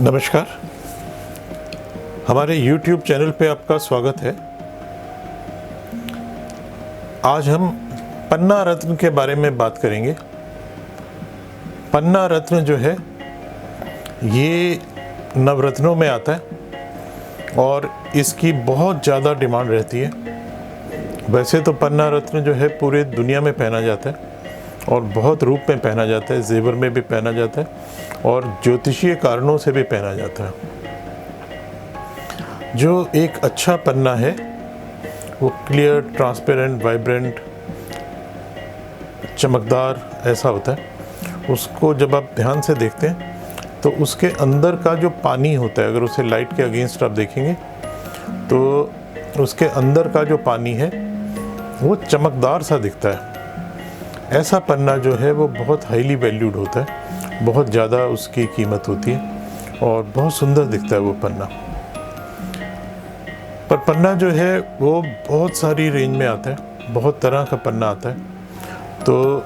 नमस्कार, हमारे YouTube channel पे आपका स्वागत है। आज हम पन्ना रत्न के बारे में बात करेंगे। पन्ना रत्न जो है ये नवरत्नों में आता है और इसकी बहुत ज़्यादा डिमांड रहती है। वैसे तो पन्ना रत्न जो है पूरे दुनिया में पहना जाता है और बहुत रूप में पहना जाता है, जेवर में भी पहना जाता है और ज्योतिषीय कारणों से भी पहना जाता है। जो एक अच्छा पन्ना है वो क्लियर, ट्रांसपेरेंट, वाइब्रेंट, चमकदार ऐसा होता है। उसको जब आप ध्यान से देखते हैं तो उसके अंदर का जो पानी होता है, अगर उसे लाइट के अगेंस्ट आप देखेंगे तो उसके अंदर का जो पानी है वो चमकदार सा दिखता है। ऐसा पन्ना जो है वो बहुत हाईली वैल्यूड होता है, बहुत ज़्यादा उसकी कीमत होती है और बहुत सुंदर दिखता है वो पन्ना। पर पन्ना जो है वो बहुत सारी रेंज में आता है, बहुत तरह का पन्ना आता है। तो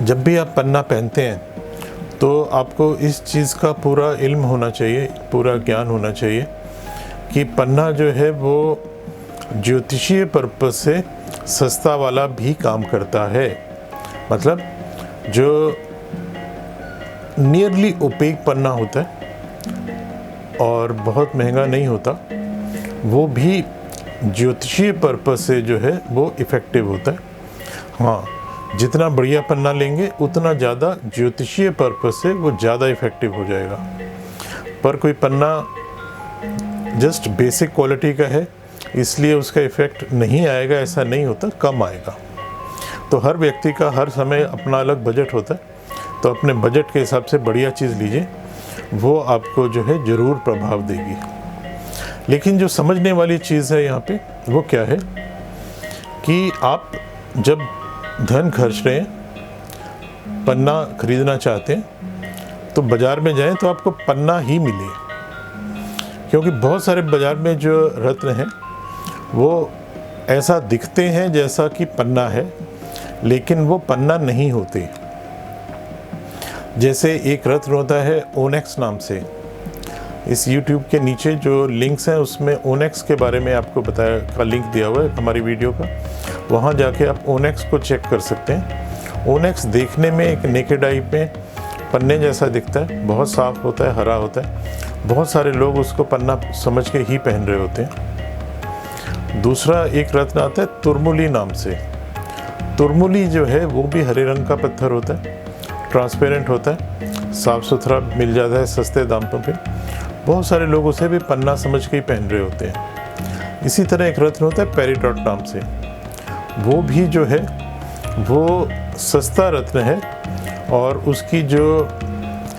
जब भी आप पन्ना पहनते हैं तो आपको इस चीज़ का पूरा इल्म होना चाहिए, पूरा ज्ञान होना चाहिए कि पन्ना जो है वो ज्योतिषीय पर्पस से सस्ता वाला भी काम करता है। मतलब जो नियरली ओपेक पन्ना होता है और बहुत महंगा नहीं होता, वो भी ज्योतिषीय पर्पस से जो है वो इफ़ेक्टिव होता है। हाँ, जितना बढ़िया पन्ना लेंगे उतना ज़्यादा ज्योतिषीय पर्पस से वो ज़्यादा इफ़ेक्टिव हो जाएगा। पर कोई पन्ना जस्ट बेसिक क्वालिटी का है इसलिए उसका इफ़ेक्ट नहीं आएगा, ऐसा नहीं होता, कम आएगा। तो हर व्यक्ति का हर समय अपना अलग बजट होता है, तो अपने बजट के हिसाब से बढ़िया चीज़ लीजिए, वो आपको जो है ज़रूर प्रभाव देगी। लेकिन जो समझने वाली चीज़ है यहाँ पे वो क्या है कि आप जब धन खर्च रहे हैं, पन्ना खरीदना चाहते हैं तो बाज़ार में जाएं तो आपको पन्ना ही मिले। क्योंकि बहुत सारे बाज़ार में जो रत्न हैं वो ऐसा दिखते हैं जैसा कि पन्ना है, लेकिन वो पन्ना नहीं होते। जैसे एक रत्न होता है ओनेक्स नाम से। इस YouTube के नीचे जो लिंक्स हैं उसमें ओनेक्स के बारे में आपको बताया का लिंक दिया हुआ है हमारी वीडियो का, वहाँ जाके आप ओनेक्स को चेक कर सकते हैं। ओनेक्स देखने में एक नेकेड आई पे पन्ने जैसा दिखता है, बहुत साफ होता है, हरा होता है। बहुत सारे लोग उसको पन्ना समझ के ही पहन रहे होते हैं। दूसरा एक रत्न आता है तुरमुली नाम से। तुरमुली जो है वो भी हरे रंग का पत्थर होता है, ट्रांसपेरेंट होता है, साफ़ सुथरा मिल जाता है सस्ते दामों पे। बहुत सारे लोग उसे भी पन्ना समझ के ही पहन रहे होते हैं। इसी तरह एक रत्न होता है पेरिडॉट नाम से। वो भी जो है वो सस्ता रत्न है और उसकी जो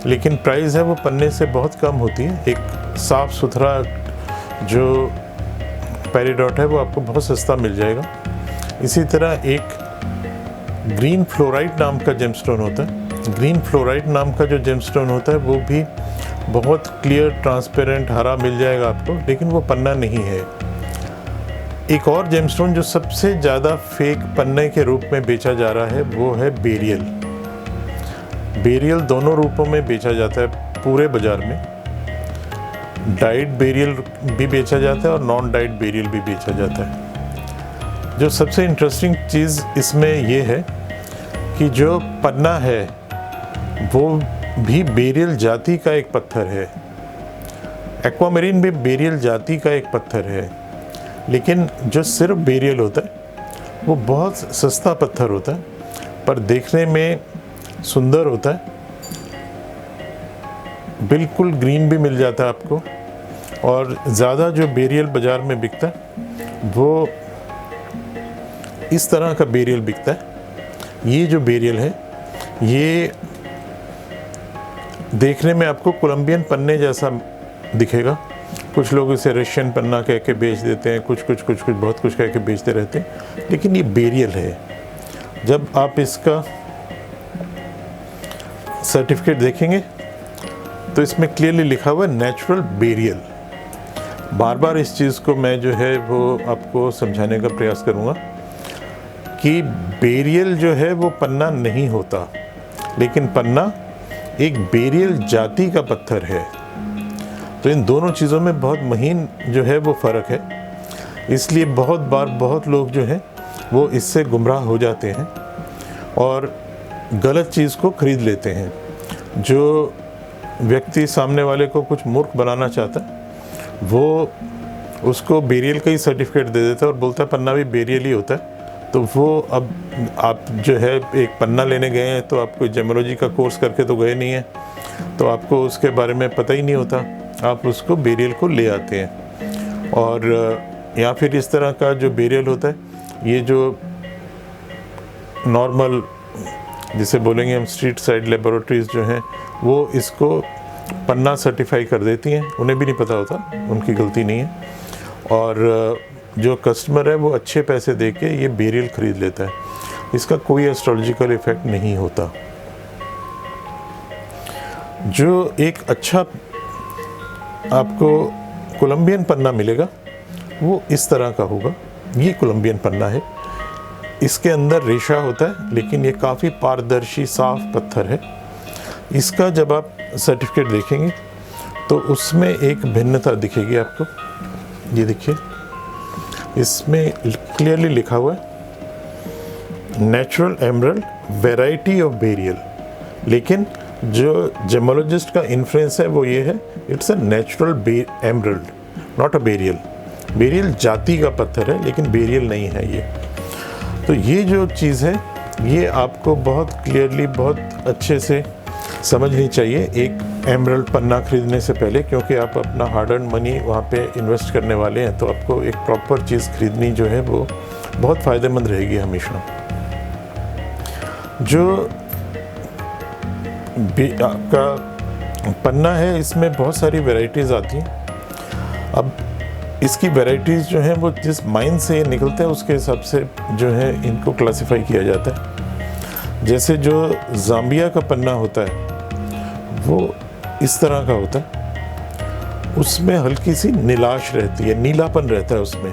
लेकिन प्राइस है वो पन्ने से बहुत कम होती है। एक साफ़ सुथरा जो पेरिडॉट है वो आपको बहुत सस्ता मिल जाएगा। इसी तरह एक ग्रीन फ्लोराइड नाम का जेमस्टोन होता है। ग्रीन फ्लोराइड नाम का जो जेमस्टोन होता है वो भी बहुत क्लियर, ट्रांसपेरेंट, हरा मिल जाएगा आपको, लेकिन वो पन्ना नहीं है। एक और जेमस्टोन जो सबसे ज़्यादा फेक पन्ने के रूप में बेचा जा रहा है वो है बेरियल। बेरियल दोनों रूपों में बेचा जाता है पूरे बाज़ार में। डाइड बेरियल भी बेचा जाता है और नॉन डाइड बेरियल भी बेचा जाता है। जो सबसे इंटरेस्टिंग चीज़ इसमें ये है कि जो पन्ना है वो भी बेरियल जाति का एक पत्थर है। एक्वामेरिन भी बेरियल जाति का एक पत्थर है, लेकिन जो सिर्फ बेरियल होता है वो बहुत सस्ता पत्थर होता है, पर देखने में सुंदर होता है। बिल्कुल ग्रीन भी मिल जाता है आपको। और ज़्यादा जो बेरियल बाज़ार में बिकता है वो इस तरह का बेरियल बिकता है। ये जो बेरियल है ये देखने में आपको कोलंबियन पन्ने जैसा दिखेगा। कुछ लोग इसे रशियन पन्ना कह के बेच देते हैं, कुछ बहुत कुछ कह के बेचते रहते हैं, लेकिन ये बेरियल है। जब आप इसका सर्टिफिकेट देखेंगे तो इसमें क्लियरली लिखा हुआ है नेचुरल बेरियल। बार बार इस चीज़ को मैं जो है वो आपको समझाने का प्रयास करूँगा कि बेरियल जो है वो पन्ना नहीं होता, लेकिन पन्ना एक बेरियल जाति का पत्थर है। तो इन दोनों चीज़ों में बहुत महीन जो है वो फ़र्क है। इसलिए बहुत बार बहुत लोग जो हैं वो इससे गुमराह हो जाते हैं और गलत चीज़ को ख़रीद लेते हैं। जो व्यक्ति सामने वाले को कुछ मूर्ख बनाना चाहता है वो उसको बेरियल का ही सर्टिफिकेट दे देता है और बोलता है पन्ना भी बेरियल ही होता है। तो वो अब आप जो है एक पन्ना लेने गए हैं तो आप कोई जेमोलॉजी का कोर्स करके तो गए नहीं हैं, तो आपको उसके बारे में पता ही नहीं होता, आप उसको बेरियल को ले आते हैं। और या फिर इस तरह का जो बेरियल होता है, ये जो नॉर्मल जिसे बोलेंगे हम स्ट्रीट साइड लेबोरेटरीज़ जो हैं वो इसको पन्ना सर्टिफाई कर देती हैं, उन्हें भी नहीं पता होता, उनकी गलती नहीं है। और जो कस्टमर है वो अच्छे पैसे दे के ये बेरियल ख़रीद लेता है, इसका कोई एस्ट्रोलॉजिकल इफ़ेक्ट नहीं होता। जो एक अच्छा आपको कोलंबियन पन्ना मिलेगा वो इस तरह का होगा। ये कोलंबियन पन्ना है, इसके अंदर रेशा होता है लेकिन ये काफ़ी पारदर्शी साफ पत्थर है। इसका जब आप सर्टिफिकेट देखेंगे तो उसमें एक भिन्नता दिखेगी आपको। ये देखिए, इसमें क्लियरली लिखा हुआ है natural emerald variety of burial, लेकिन जो जेमोलॉजिस्ट का इन्फ्लुएंस है वो ये है, it's a natural emerald not a burial. Burial जाति का पत्थर है लेकिन बेरियल नहीं है ये। तो ये जो चीज़ है ये आपको बहुत क्लियरली बहुत अच्छे से समझनी चाहिए एक एमरल्ड पन्ना खरीदने से पहले, क्योंकि आप अपना हार्ड अर्न मनी वहाँ पे इन्वेस्ट करने वाले हैं। तो आपको एक प्रॉपर चीज़ खरीदनी जो है वो बहुत फ़ायदेमंद रहेगी हमेशा। जो आपका पन्ना है इसमें बहुत सारी वैरायटीज़ आती हैं। अब इसकी वैरायटीज़ जो हैं वो जिस माइन से निकलते हैं उसके हिसाब से जो है इनको क्लासिफाई किया जाता है। जैसे जो ज़ाम्बिया का पन्ना होता है वो इस तरह का होता है, उसमें हल्की सी नीलाश रहती है, नीलापन रहता है उसमें।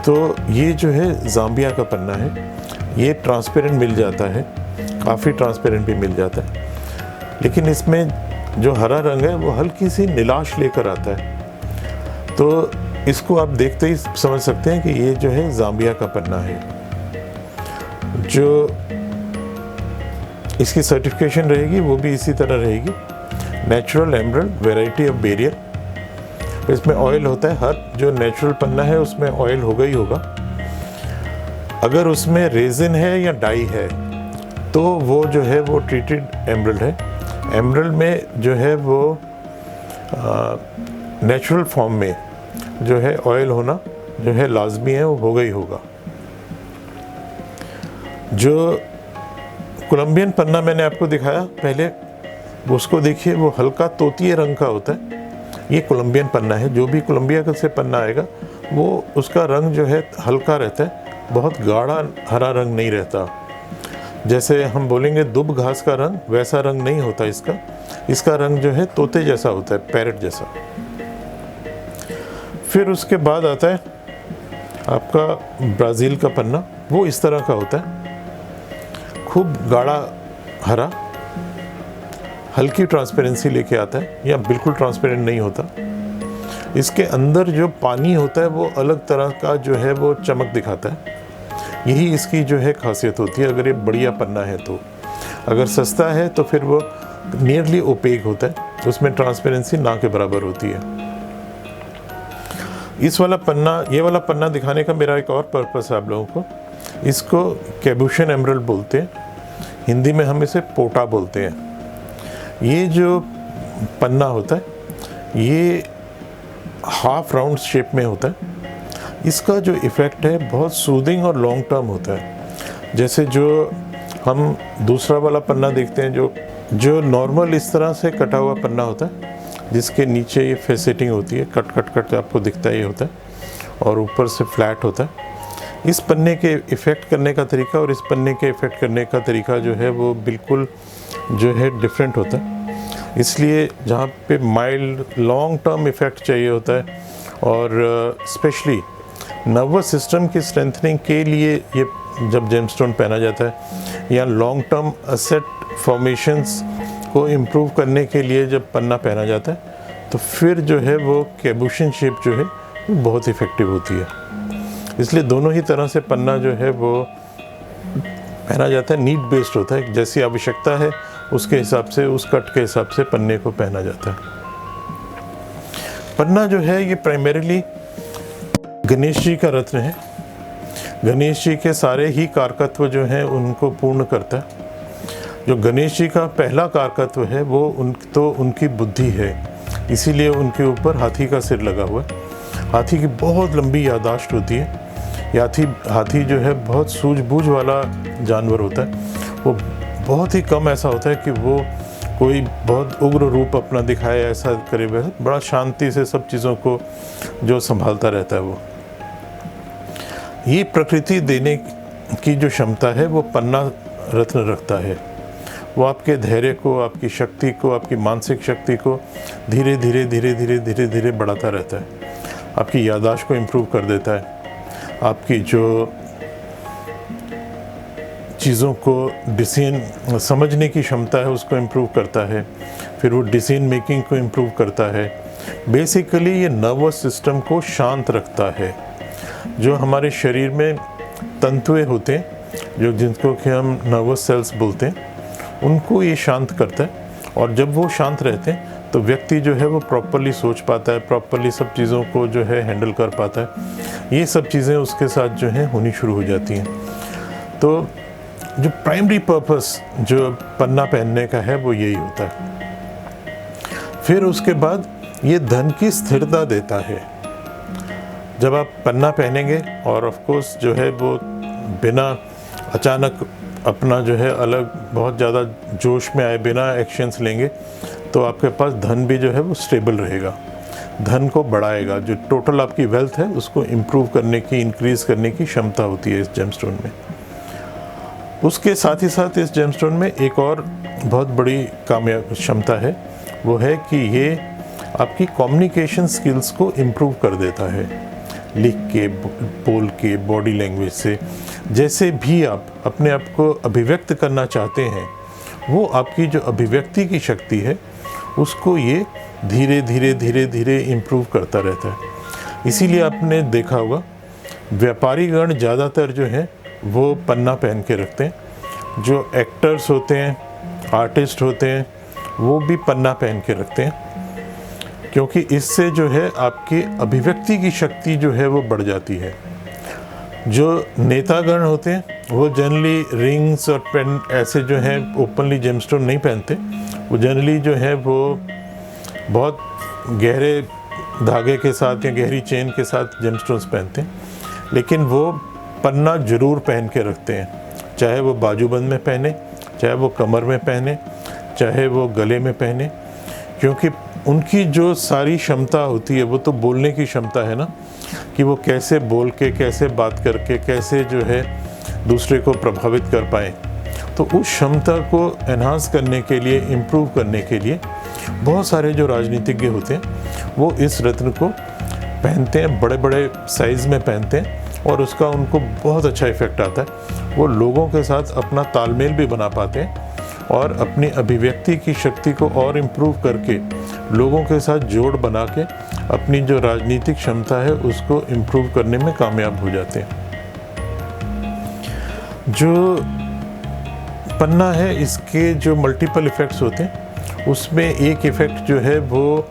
तो ये जो है ज़ाम्बिया का पन्ना है, ये ट्रांसपेरेंट मिल जाता है, काफ़ी ट्रांसपेरेंट भी मिल जाता है, लेकिन इसमें जो हरा रंग है वो हल्की सी नीलाश लेकर आता है। तो इसको आप देखते ही समझ सकते हैं कि ये जो है ज़ाम्बिया का पन्ना है। जो इसकी सर्टिफिकेशन रहेगी वो भी इसी तरह रहेगी, natural emerald variety of burial. इसमें ऑयल होता है, हर जो नेचुरल पन्ना है उसमें ऑयल होगा ही होगा। अगर उसमें रेजिन है या डाई है तो वो जो है वो ट्रीटेड एमरल्ड है। एमरल्ड में जो है वो नेचुरल फॉर्म में जो है ऑयल होना जो है लाजमी है, वो होगा ही होगा। जो कोलंबियन पन्ना मैंने आपको दिखाया पहले, उसको देखिए, वो हल्का तोतिये रंग का होता है। ये कोलंबियन पन्ना है। जो भी कोलंबिया से पन्ना आएगा वो उसका रंग जो है हल्का रहता है, बहुत गाढ़ा हरा रंग नहीं रहता। जैसे हम बोलेंगे दुब घास का रंग, वैसा रंग नहीं होता इसका। इसका रंग जो है तोते जैसा होता है, पैरेट जैसा। फिर उसके बाद आता है आपका ब्राज़ील का पन्ना, वो इस तरह का होता है, खूब गाढ़ा हरा, हल्की ट्रांसपेरेंसी लेके आता है या बिल्कुल ट्रांसपेरेंट नहीं होता। इसके अंदर जो पानी होता है वो अलग तरह का जो है वो चमक दिखाता है। यही इसकी जो है खासियत होती है अगर ये बढ़िया पन्ना है तो। अगर सस्ता है तो फिर वो नियरली ओपेक होता है, उसमें ट्रांसपेरेंसी ना के बराबर होती है। इस वाला पन्ना, ये वाला पन्ना दिखाने का मेरा एक और पर्पस है आप लोगों को। इसको कैबुशियन एमरल्ड बोलते हैं, हिंदी में हम इसे पोटा बोलते हैं। ये जो पन्ना होता है ये हाफ राउंड शेप में होता है। इसका जो इफ़ेक्ट है बहुत सूदिंग और लॉन्ग टर्म होता है। जैसे जो हम दूसरा वाला पन्ना देखते हैं जो नॉर्मल इस तरह से कटा हुआ पन्ना होता है, जिसके नीचे ये फेसेटिंग होती है, कट कट कट आपको दिखता ही होता है, और ऊपर से फ्लैट होता है। इस पन्ने के इफ़ेक्ट करने का तरीका और इस पन्ने के इफ़ेक्ट करने का तरीका जो है वो बिल्कुल जो है डिफरेंट होता है। इसलिए जहाँ पे माइल्ड लॉन्ग टर्म इफ़ेक्ट चाहिए होता है और स्पेशली नर्वस सिस्टम की स्ट्रेंथनिंग के लिए ये जब जेमस्टोन पहना जाता है या लॉन्ग टर्म असेट फॉर्मेशंस को इम्प्रूव करने के लिए जब पन्ना पहना जाता है तो फिर जो है वो कैबुशन शेप जो है वो बहुत इफ़ेक्टिव होती है। इसलिए दोनों ही तरह से पन्ना जो है वो पहना जाता है, नीड बेस्ड होता है, जैसी आवश्यकता है उसके हिसाब से, उस कट के हिसाब से पन्ने को पहना जाता है। पन्ना जो है ये प्राइमरीली गणेश जी का रत्न है। गणेश जी के सारे ही कारकत्व जो हैं उनको पूर्ण करता है। जो गणेश जी का पहला कारकत्व है वो उनकी बुद्धि है, इसीलिए उनके ऊपर हाथी का सिर लगा हुआ है। हाथी की बहुत लंबी याददाश्त होती है। हाथी जो है बहुत सूझबूझ वाला जानवर होता है। वो बहुत ही कम ऐसा होता है कि वो कोई बहुत उग्र रूप अपना दिखाए, ऐसा करे, बड़ा शांति से सब चीज़ों को जो संभालता रहता है। वो ये प्रकृति देने की जो क्षमता है वो पन्ना रत्न रखता है। वो आपके धैर्य को, आपकी शक्ति को, आपकी मानसिक शक्ति को धीरे धीरे धीरे धीरे धीरे धीरे बढ़ाता रहता है। आपकी याददाश्त को इम्प्रूव कर देता है। आपकी जो चीज़ों को डिसीजन समझने की क्षमता है उसको इम्प्रूव करता है। फिर वो डिसीजन मेकिंग को इम्प्रूव करता है। बेसिकली ये नर्वस सिस्टम को शांत रखता है। जो हमारे शरीर में तंतुएं होते हैं, जिनको कि हम नर्वस सेल्स बोलते हैं, उनको ये शांत करता है। और जब वो शांत रहते हैं तो व्यक्ति जो है वो प्रॉपरली सोच पाता है, प्रॉपरली सब चीज़ों को जो है हैंडल कर पाता है। ये सब चीज़ें उसके साथ जो है होनी शुरू हो जाती हैं। तो जो प्राइमरी पर्पस जो पन्ना पहनने का है वो यही होता है। फिर उसके बाद ये धन की स्थिरता देता है। जब आप पन्ना पहनेंगे और ऑफ कोर्स जो है वो बिना अचानक अपना जो है अलग बहुत ज़्यादा जोश में आए, बिना एक्शंस लेंगे, तो आपके पास धन भी जो है वो स्टेबल रहेगा, धन को बढ़ाएगा। जो टोटल आपकी वेल्थ है उसको इम्प्रूव करने की, इंक्रीज़ करने की क्षमता होती है इस जेमस्टोन में। उसके साथ ही साथ इस जेमस्टोन में एक और बहुत बड़ी कामयाब क्षमता है, वो है कि ये आपकी कम्युनिकेशन स्किल्स को इम्प्रूव कर देता है। लिख के, बोल के, बॉडी लैंग्वेज से, जैसे भी आप अपने आप को अभिव्यक्त करना चाहते हैं, वो आपकी जो अभिव्यक्ति की शक्ति है उसको ये धीरे धीरे धीरे धीरे इम्प्रूव करता रहता है। इसीलिए आपने देखा होगा व्यापारीगण ज़्यादातर जो है वो पन्ना पहन के रखते हैं। जो एक्टर्स होते हैं, आर्टिस्ट होते हैं, वो भी पन्ना पहन के रखते हैं, क्योंकि इससे जो है आपकी अभिव्यक्ति की शक्ति जो है वो बढ़ जाती है। जो नेतागण होते हैं वो जनरली रिंग्स और पेन ऐसे जो हैं ओपनली जेमस्टोन नहीं पहनते। वो जनरली जो है वो बहुत गहरे धागे के साथ या गहरी चेन के साथ जेमस्टोन्स पहनते हैं, लेकिन वो पन्ना जरूर पहन के रखते हैं। चाहे वो बाजूबंद में पहने, चाहे वो कमर में पहने, चाहे वो गले में पहने, क्योंकि उनकी जो सारी क्षमता होती है वो तो बोलने की क्षमता है ना, कि वो कैसे बोल के, कैसे बात करके, कैसे जो है दूसरे को प्रभावित कर पाए। तो उस क्षमता को एनहांस करने के लिए, इम्प्रूव करने के लिए बहुत सारे जो राजनीतिज्ञ होते हैं वो इस रत्न को पहनते हैं, बड़े बड़े साइज़ में पहनते हैं, और उसका उनको बहुत अच्छा इफ़ेक्ट आता है। वो लोगों के साथ अपना तालमेल भी बना पाते हैं और अपनी अभिव्यक्ति की शक्ति को और इम्प्रूव करके लोगों के साथ जोड़ बना के अपनी जो राजनीतिक क्षमता है उसको इम्प्रूव करने में कामयाब हो जाते हैं। जो पन्ना है, इसके जो मल्टीपल इफ़ेक्ट्स होते हैं, उसमें एक इफ़ेक्ट जो है वो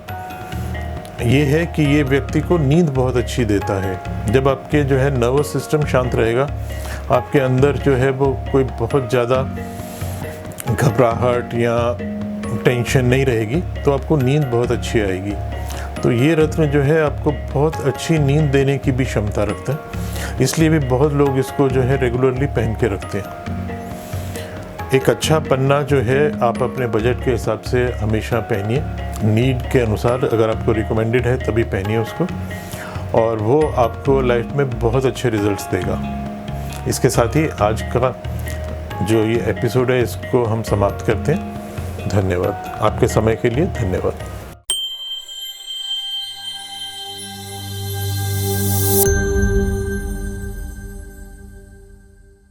ये है कि ये व्यक्ति को नींद बहुत अच्छी देता है। जब आपके जो है नर्वस सिस्टम शांत रहेगा, आपके अंदर जो है वो कोई बहुत ज़्यादा घबराहट या टेंशन नहीं रहेगी, तो आपको नींद बहुत अच्छी आएगी। तो ये रत्न जो है आपको बहुत अच्छी नींद देने की भी क्षमता रखता है, इसलिए भी बहुत लोग इसको जो है रेगुलरली पहन के रखते हैं। एक अच्छा पन्ना जो है आप अपने बजट के हिसाब से हमेशा पहनिए, नीड के अनुसार। अगर आपको रिकमेंडेड है तभी पहनिए उसको, और वो आपको लाइफ में बहुत अच्छे रिजल्ट्स देगा। इसके साथ ही आज का जो ये एपिसोड है इसको हम समाप्त करते हैं। धन्यवाद। आपके समय के लिए धन्यवाद।